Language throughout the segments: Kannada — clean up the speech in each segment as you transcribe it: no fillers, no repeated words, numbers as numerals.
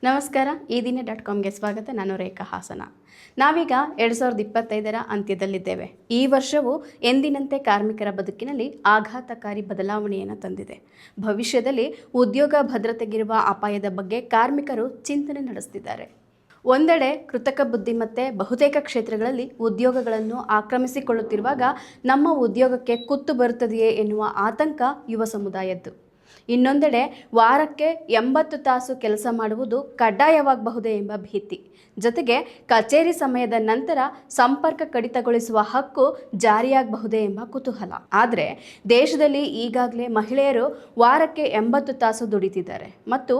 ನಮಸ್ಕಾರ, ಈ ದಿನ.comಗೆ ಸ್ವಾಗತ. ನಾನು ರೇಖಾ ಹಾಸನ. ನಾವೀಗ 2025ರ ಅಂತ್ಯದಲ್ಲಿದ್ದೇವೆ. ಈ ವರ್ಷವು ಎಂದಿನಂತೆ ಕಾರ್ಮಿಕರ ಬದುಕಿನಲ್ಲಿ ಆಘಾತಕಾರಿ ಬದಲಾವಣೆಯನ್ನು ತಂದಿದೆ. ಭವಿಷ್ಯದಲ್ಲಿ ಉದ್ಯೋಗ ಭದ್ರತೆಗಿರುವ ಅಪಾಯದ ಬಗ್ಗೆ ಕಾರ್ಮಿಕರು ಚಿಂತನೆ ನಡೆಸುತ್ತಿದ್ದಾರೆ. ಒಂದೆಡೆ ಕೃತಕ ಬುದ್ಧಿಮತ್ತೆ ಬಹುತೇಕ ಕ್ಷೇತ್ರಗಳಲ್ಲಿ ಉದ್ಯೋಗಗಳನ್ನು ಆಕ್ರಮಿಸಿಕೊಳ್ಳುತ್ತಿರುವಾಗ ನಮ್ಮ ಉದ್ಯೋಗಕ್ಕೆ ಕುತ್ತು ಬರುತ್ತದೆಯೇ ಎನ್ನುವ ಆತಂಕ ಯುವ ಸಮುದಾಯದ್ದು. ಇನ್ನೊಂದೆಡೆ ವಾರಕ್ಕೆ 80 ತಾಸು ಕೆಲಸ ಮಾಡುವುದು ಕಡ್ಡಾಯವಾಗಬಹುದೇ ಎಂಬ ಭೀತಿ, ಜೊತೆಗೆ ಕಚೇರಿ ಸಮಯದ ನಂತರ ಸಂಪರ್ಕ ಕಡಿತಗೊಳಿಸುವ ಹಕ್ಕು ಜಾರಿಯಾಗಬಹುದೇ ಎಂಬ ಕುತೂಹಲ. ಆದರೆ ದೇಶದಲ್ಲಿ ಈಗಾಗಲೇ ಮಹಿಳೆಯರು ವಾರಕ್ಕೆ 80 ತಾಸು ದುಡಿತಿದ್ದಾರೆ ಮತ್ತು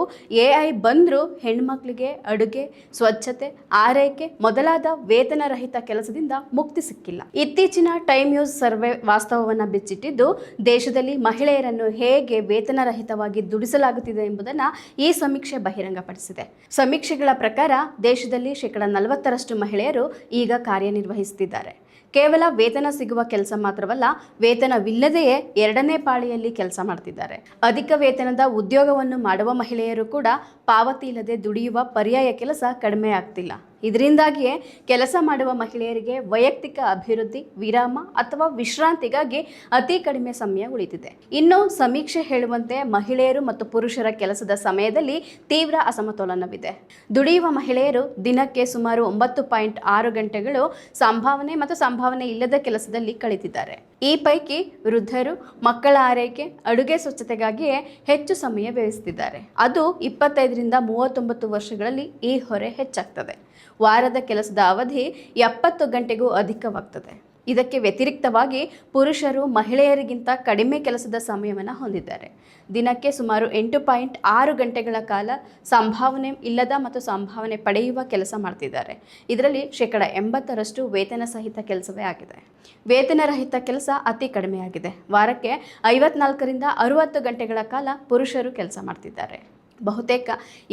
AI ಬಂದರೂ ಹೆಣ್ಮಕ್ಳಿಗೆ ಅಡುಗೆ, ಸ್ವಚ್ಛತೆ, ಆರೈಕೆ ಮೊದಲಾದ ವೇತನರಹಿತ ಕೆಲಸದಿಂದ ಮುಕ್ತಿ ಸಿಕ್ಕಿಲ್ಲ. ಇತ್ತೀಚಿನ ಟೈಮ್ ನ್ಯೂಸ್ ಸರ್ವೆ ವಾಸ್ತವವನ್ನು ಬಿಚ್ಚಿಟ್ಟಿದ್ದು, ದೇಶದಲ್ಲಿ ಮಹಿಳೆಯರನ್ನು ಹೇಗೆ ವೇತನರಹಿತವಾಗಿ ದುಡಿಸಲಾಗುತ್ತಿದೆ ಎಂಬುದನ್ನು ಈ ಸಮೀಕ್ಷೆ ಬಹಿರಂಗಪಡಿಸಿದೆ. ಸಮೀಕ್ಷೆಗಳ ಪ್ರಕಾರ ದೇಶದಲ್ಲಿ 40% ಮಹಿಳೆಯರು ಈಗ ಕಾರ್ಯನಿರ್ವಹಿಸುತ್ತಿದ್ದಾರೆ. ಕೇವಲ ವೇತನ ಸಿಗುವ ಕೆಲಸ ಮಾತ್ರವಲ್ಲ, ವೇತನವಿಲ್ಲದೆಯೇ ಎರಡನೇ ಪಾಳಿಯಲ್ಲಿ ಕೆಲಸ ಮಾಡ್ತಿದ್ದಾರೆ. ಅಧಿಕ ವೇತನದ ಉದ್ಯೋಗವನ್ನು ಮಾಡುವ ಮಹಿಳೆಯರು ಕೂಡ ಪಾವತಿ ಇಲ್ಲದೆ ದುಡಿಯುವ ಪರ್ಯಾಯ ಕೆಲಸ ಕಡಿಮೆ ಆಗ್ತಿಲ್ಲ. ಇದರಿಂದಾಗಿಯೇ ಕೆಲಸ ಮಾಡುವ ಮಹಿಳೆಯರಿಗೆ ವೈಯಕ್ತಿಕ ಅಭಿವೃದ್ಧಿ, ವಿರಾಮ ಅಥವಾ ವಿಶ್ರಾಂತಿಗಾಗಿ ಅತಿ ಕಡಿಮೆ ಸಮಯ ಉಳಿದಿದೆ. ಇನ್ನು ಸಮೀಕ್ಷೆ ಹೇಳುವಂತೆ ಮಹಿಳೆಯರು ಮತ್ತು ಪುರುಷರ ಕೆಲಸದ ಸಮಯದಲ್ಲಿ ತೀವ್ರ ಅಸಮತೋಲನವಿದೆ. ದುಡಿಯುವ ಮಹಿಳೆಯರು ದಿನಕ್ಕೆ ಸುಮಾರು 9.6 ಗಂಟೆಗಳು ಸಂಭಾವನೆ ಮತ್ತು ಸಂಭಾವನೆ ಇಲ್ಲದ ಕೆಲಸದಲ್ಲಿ ಕಳೆದಿದ್ದಾರೆ. ಈ ಪೈಕಿ ವೃದ್ಧರು, ಮಕ್ಕಳ ಆರೈಕೆ, ಅಡುಗೆ, ಸ್ವಚ್ಛತೆಗಾಗಿಯೇ ಹೆಚ್ಚು ಸಮಯ ವ್ಯಯಿಸುತ್ತಿದ್ದಾರೆ. ಅದು 25ರಿಂದ 39 ವರ್ಷಗಳಲ್ಲಿ ಈ ಹೊರೆ ಹೆಚ್ಚಾಗ್ತದೆ. ವಾರದ ಕೆಲಸದ ಅವಧಿ 70 ಗಂಟೆಗೂ ಅಧಿಕವಾಗ್ತದೆ. ಇದಕ್ಕೆ ವ್ಯತಿರಿಕ್ತವಾಗಿ ಪುರುಷರು ಮಹಿಳೆಯರಿಗಿಂತ ಕಡಿಮೆ ಕೆಲಸದ ಸಮಯವನ್ನು ಹೊಂದಿದ್ದಾರೆ. ದಿನಕ್ಕೆ ಸುಮಾರು 8.6 ಗಂಟೆಗಳ ಕಾಲ ಸಂಭಾವನೆ ಇಲ್ಲದ ಮತ್ತು ಸಂಭಾವನೆ ಪಡೆಯುವ ಕೆಲಸ ಮಾಡ್ತಿದ್ದಾರೆ. ಇದರಲ್ಲಿ 80% ವೇತನ ಸಹಿತ ಕೆಲಸವೇ ಆಗಿದೆ. ವೇತನರಹಿತ ಕೆಲಸ ಅತಿ ಕಡಿಮೆಯಾಗಿದೆ. ವಾರಕ್ಕೆ 54ರಿಂದ 60 ಗಂಟೆಗಳ ಕಾಲ ಪುರುಷರು ಕೆಲಸ ಮಾಡ್ತಿದ್ದಾರೆ. ಬಹುತೇಕ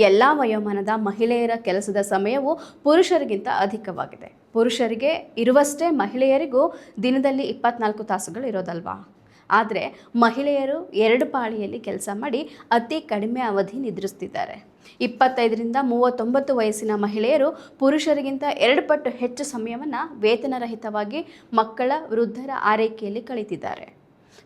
ಎಲ್ಲ ವಯೋಮಾನದ ಮಹಿಳೆಯರ ಕೆಲಸದ ಸಮಯವು ಪುರುಷರಿಗಿಂತ ಅಧಿಕವಾಗಿದೆ. ಪುರುಷರಿಗೆ ಇರುವಷ್ಟೇ ಮಹಿಳೆಯರಿಗೂ ದಿನದಲ್ಲಿ 24 ತಾಸುಗಳು ಇರೋದಲ್ವಾ? ಆದರೆ ಮಹಿಳೆಯರು 2 ಪಾಳಿಯಲ್ಲಿ ಕೆಲಸ ಮಾಡಿ ಅತಿ ಕಡಿಮೆ ಅವಧಿ ನಿದ್ರಿಸ್ತಿದ್ದಾರೆ. 25ರಿಂದ 39 ವಯಸ್ಸಿನ ಮಹಿಳೆಯರು ಪುರುಷರಿಗಿಂತ 2 ಪಟ್ಟು ಹೆಚ್ಚು ಸಮಯವನ್ನು ವೇತನರಹಿತವಾಗಿ ಮಕ್ಕಳ, ವೃದ್ಧರ ಆರೈಕೆಯಲ್ಲಿ ಕಳೀತಿದ್ದಾರೆ.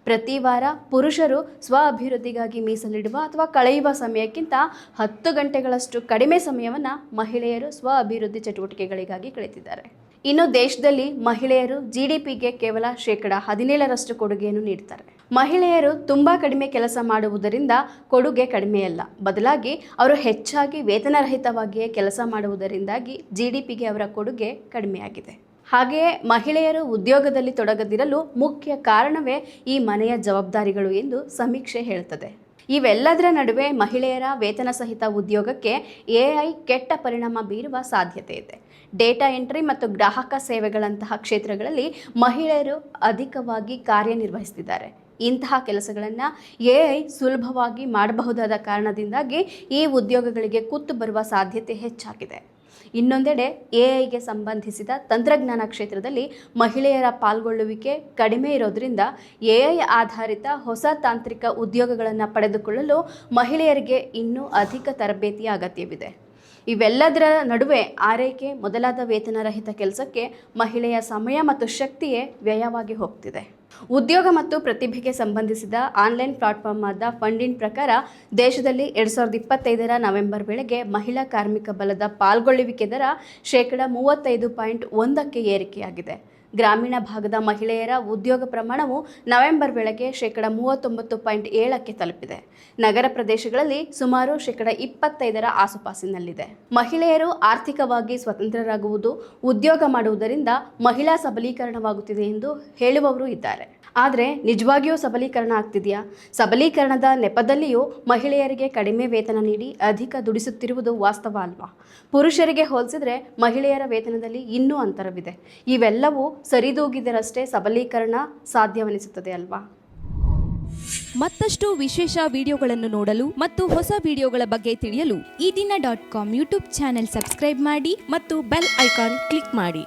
ಪ್ರತಿ ವಾರ ಪುರುಷರು ಸ್ವ ಅಭಿವೃದ್ಧಿಗಾಗಿ ಮೀಸಲಿಡುವ ಅಥವಾ ಕಳೆಯುವ ಸಮಯಕ್ಕಿಂತ 10 ಗಂಟೆಗಳಷ್ಟು ಕಡಿಮೆ ಸಮಯವನ್ನು ಮಹಿಳೆಯರು ಸ್ವ ಅಭಿವೃದ್ಧಿ ಚಟುವಟಿಕೆಗಳಿಗಾಗಿ ಕಳೆದಿದ್ದಾರೆ. ಇನ್ನು ದೇಶದಲ್ಲಿ ಮಹಿಳೆಯರು GDPಗೆ ಕೇವಲ 17% ಕೊಡುಗೆಯನ್ನು ನೀಡ್ತಾರೆ. ಮಹಿಳೆಯರು ತುಂಬ ಕಡಿಮೆ ಕೆಲಸ ಮಾಡುವುದರಿಂದ ಕೊಡುಗೆ ಕಡಿಮೆಯಲ್ಲ, ಬದಲಾಗಿ ಅವರು ಹೆಚ್ಚಾಗಿ ವೇತನರಹಿತವಾಗಿಯೇ ಕೆಲಸ ಮಾಡುವುದರಿಂದಾಗಿ GDPಗೆ ಅವರ ಕೊಡುಗೆ ಕಡಿಮೆಯಾಗಿದೆ. ಹಾಗೆಯೇ ಮಹಿಳೆಯರು ಉದ್ಯೋಗದಲ್ಲಿ ತೊಡಗದಿರಲು ಮುಖ್ಯ ಕಾರಣವೇ ಈ ಮನೆಯ ಜವಾಬ್ದಾರಿಗಳು ಎಂದು ಸಮೀಕ್ಷೆ ಹೇಳುತ್ತದೆ. ಇವೆಲ್ಲದರ ನಡುವೆ ಮಹಿಳೆಯರ ವೇತನ ಸಹಿತ ಉದ್ಯೋಗಕ್ಕೆ AI ಕೆಟ್ಟ ಪರಿಣಾಮ ಬೀರುವ ಸಾಧ್ಯತೆ ಇದೆ. ಡೇಟಾ ಎಂಟ್ರಿ ಮತ್ತು ಗ್ರಾಹಕ ಸೇವೆಗಳಂತಹ ಕ್ಷೇತ್ರಗಳಲ್ಲಿ ಮಹಿಳೆಯರು ಅಧಿಕವಾಗಿ ಕಾರ್ಯನಿರ್ವಹಿಸುತ್ತಿದ್ದಾರೆ. ಇಂತಹ ಕೆಲಸಗಳನ್ನು AI ಸುಲಭವಾಗಿ ಮಾಡಬಹುದಾದ ಕಾರಣದಿಂದಾಗಿ ಈ ಉದ್ಯೋಗಗಳಿಗೆ ಕುತ್ತು ಬರುವ ಸಾಧ್ಯತೆ ಹೆಚ್ಚಾಗಿದೆ. ಇನ್ನೊಂದೆಡೆ AIಗೆ ಸಂಬಂಧಿಸಿದ ತಂತ್ರಜ್ಞಾನ ಕ್ಷೇತ್ರದಲ್ಲಿ ಮಹಿಳೆಯರ ಪಾಲ್ಗೊಳ್ಳುವಿಕೆ ಕಡಿಮೆ ಇರೋದ್ರಿಂದ AI ಆಧಾರಿತ ಹೊಸ ತಾಂತ್ರಿಕ ಉದ್ಯೋಗಗಳನ್ನು ಪಡೆದುಕೊಳ್ಳಲು ಮಹಿಳೆಯರಿಗೆ ಇನ್ನೂ ಅಧಿಕ ತರಬೇತಿಯ ಅಗತ್ಯವಿದೆ. ಇವೆಲ್ಲದರ ನಡುವೆ ಆರೈಕೆ ಮೊದಲಾದ ವೇತನರಹಿತ ಕೆಲಸಕ್ಕೆ ಮಹಿಳೆಯ ಸಮಯ ಮತ್ತು ಶಕ್ತಿಯೇ ವ್ಯಯವಾಗಿ ಹೋಗ್ತಿದೆ. ಉದ್ಯೋಗ ಮತ್ತು ಪ್ರತಿಭೆಗೆ ಸಂಬಂಧಿಸಿದ ಆನ್ಲೈನ್ ಪ್ಲಾಟ್ಫಾರ್ಮ್ ಆದ ಫಂಡಿನ್ ಪ್ರಕಾರ ದೇಶದಲ್ಲಿ 2025ರ ನವೆಂಬರ್ ವೇಳೆಗೆ ಮಹಿಳಾ ಕಾರ್ಮಿಕ ಬಲದ ಪಾಲ್ಗೊಳ್ಳುವಿಕೆ ದರ 35.1ಕ್ಕೆ ಏರಿಕೆಯಾಗಿದೆ. ಗ್ರಾಮೀಣ ಭಾಗದ ಮಹಿಳೆಯರ ಉದ್ಯೋಗ ಪ್ರಮಾಣವು ನವೆಂಬರ್ ವೇಳೆಗೆ 39.7ಕ್ಕೆ ತಲುಪಿದೆ. ನಗರ ಪ್ರದೇಶಗಳಲ್ಲಿ ಸುಮಾರು 25ರ ಆಸುಪಾಸಿನಲ್ಲಿದೆ. ಮಹಿಳೆಯರು ಆರ್ಥಿಕವಾಗಿ ಸ್ವತಂತ್ರರಾಗುವುದು, ಉದ್ಯೋಗ ಮಾಡುವುದರಿಂದ ಮಹಿಳಾ ಸಬಲೀಕರಣವಾಗುತ್ತಿದೆ ಎಂದು ಹೇಳುವವರು ಇದ್ದಾರೆ. ಆದರೆ ನಿಜವಾಗಿಯೂ ಸಬಲೀಕರಣ ಆಗ್ತಿದೆಯಾ? ಸಬಲೀಕರಣದ ನೆಪದಲ್ಲಿಯೂ ಮಹಿಳೆಯರಿಗೆ ಕಡಿಮೆ ವೇತನ ನೀಡಿ ಅಧಿಕ ದುಡಿಸುತ್ತಿರುವುದು ವಾಸ್ತವ ಅಲ್ವಾ? ಪುರುಷರಿಗೆ ಹೋಲಿಸಿದರೆ ಮಹಿಳೆಯರ ವೇತನದಲ್ಲಿ ಇನ್ನೂ ಅಂತರವಿದೆ. ಇವೆಲ್ಲವೂ ಸರಿದೂಗಿದರಷ್ಟೇ ಸಬಲೀಕರಣ ಸಾಧ್ಯವೆನಿಸುತ್ತದೆ ಅಲ್ವಾ? ಮತ್ತಷ್ಟು ವಿಶೇಷ ವಿಡಿಯೋಗಳನ್ನು ನೋಡಲು ಮತ್ತು ಹೊಸ ವಿಡಿಯೋಗಳ ಬಗ್ಗೆ ತಿಳಿಯಲು ಈ ದಿನ.com ಯೂಟ್ಯೂಬ್ ಚಾನೆಲ್ ಸಬ್ಸ್ಕ್ರೈಬ್ ಮಾಡಿ ಮತ್ತು ಬೆಲ್ ಐಕಾನ್ ಕ್ಲಿಕ್ ಮಾಡಿ.